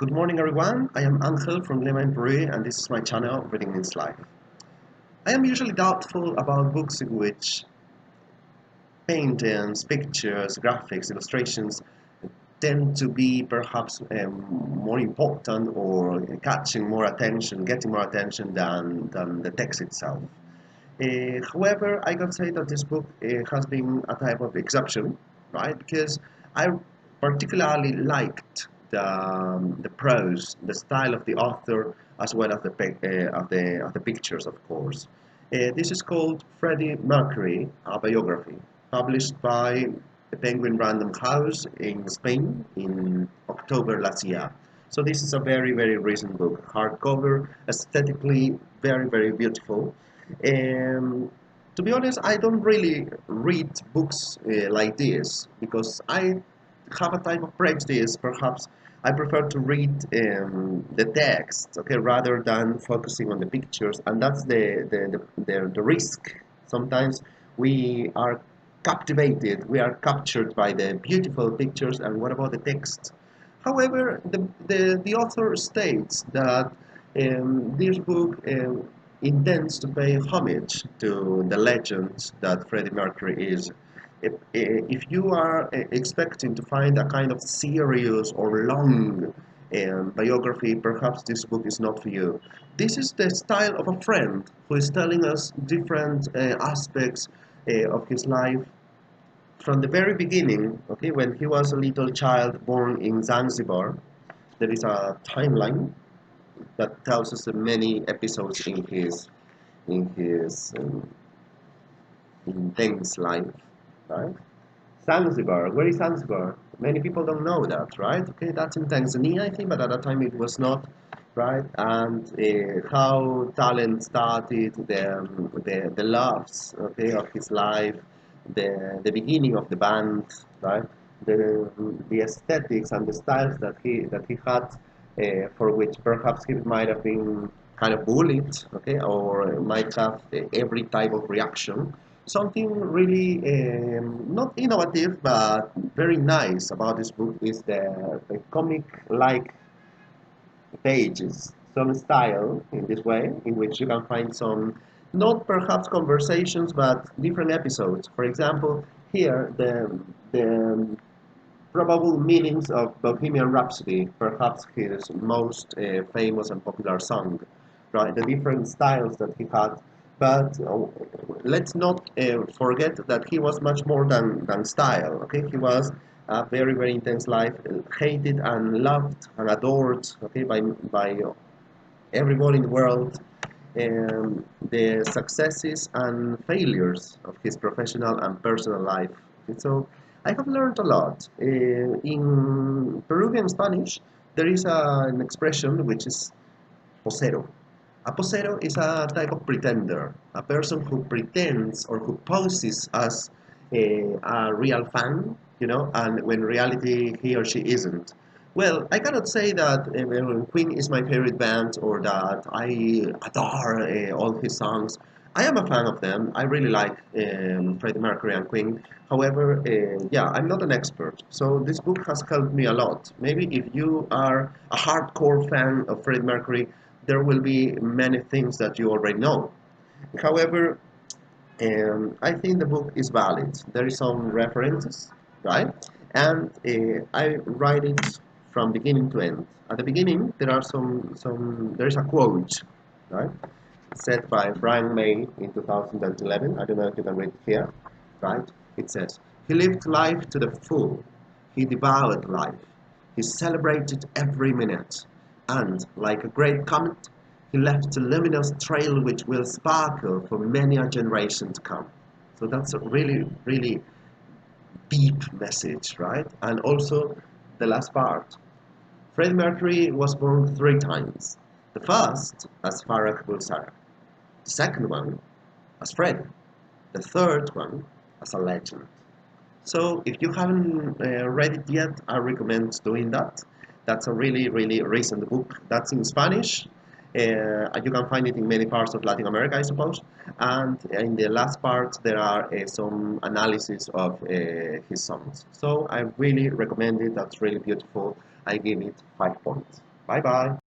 Good morning, everyone. I am Angel from Lima in Peru, and this is my channel, Reading Means Life. I am usually doubtful about books in which paintings, pictures, graphics, illustrations tend to be perhaps more important or catching more attention, getting more attention than the text itself. However, I can say that this book has been a type of exception, right? Because I particularly liked the prose, the style of the author, as well as the pictures, of course. This is called Freddie Mercury, a biography, published by Penguin Random House in Spain in October last year. So this is a very, very recent book, hardcover, aesthetically very beautiful. And to be honest, I don't really read books like this because I have a type of prejudice. Perhaps I prefer to read the text, okay, rather than focusing on the pictures, and that's the risk. Sometimes we are captivated, we are captured by the beautiful pictures, and what about the text? However, the author states that this book intends to pay homage to the legend that Freddie Mercury is. If you are expecting to find a kind of serious or long biography, perhaps this book is not for you. This is the style of a friend who is telling us different aspects of his life from the very beginning, okay, when he was a little child born in Zanzibar. There is a timeline that tells us many episodes in his intense life, right? Zanzibar, where is Zanzibar? Many people don't know that, right? Okay, that's in Tanzania, I think, but at that time it was not, right? And how talent started, the loves, okay, of his life, the beginning of the band, right? The aesthetics and the styles that he had, for which perhaps he might have been kind of bullied, okay, or might have every type of reaction. Something really not innovative but very nice about this book is the comic-like pages, some style in this way, in which you can find some, not perhaps conversations, but different episodes. For example, here the probable meanings of Bohemian Rhapsody, perhaps his most famous and popular song, right? The different styles that he had. But let's not forget that he was much more than style, okay? He was a very intense life, hated and loved and adored, okay, by everyone in the world. The successes and failures of his professional and personal life. And so I have learned a lot. In Peruvian Spanish, there is an expression which is posero. A posero is a type of pretender, a person who pretends or who poses as a real fan, and when in reality he or she isn't. Well, I cannot say that Queen is my favorite band or that I adore all his songs. I am a fan of them. I really like Freddie Mercury and Queen. However, yeah, I'm not an expert. So this book has helped me a lot. Maybe if you are a hardcore fan of Freddie Mercury, there will be many things that you already know. However, I think the book is valid. There is some references, right? And I write it from beginning to end. At the beginning, there is a quote, right? Said by Brian May in 2011. I don't know if you can read it here, right? It says, "He lived life to the full. He devoured life. He celebrated every minute. And, like a great comet, he left a luminous trail which will sparkle for many a generation to come." So that's a really deep message, right? And also the last part. Freddie Mercury was born 3 times. The first as Farrah Bulsara. The second one as Freddie. The third one as a legend. So if you haven't read it yet, I recommend doing that. That's a really recent book. That's in Spanish. You can find it in many parts of Latin America, I suppose. And in the last part, there are some analysis of his songs. So I really recommend it. That's really beautiful. I give it 5 points. Bye bye.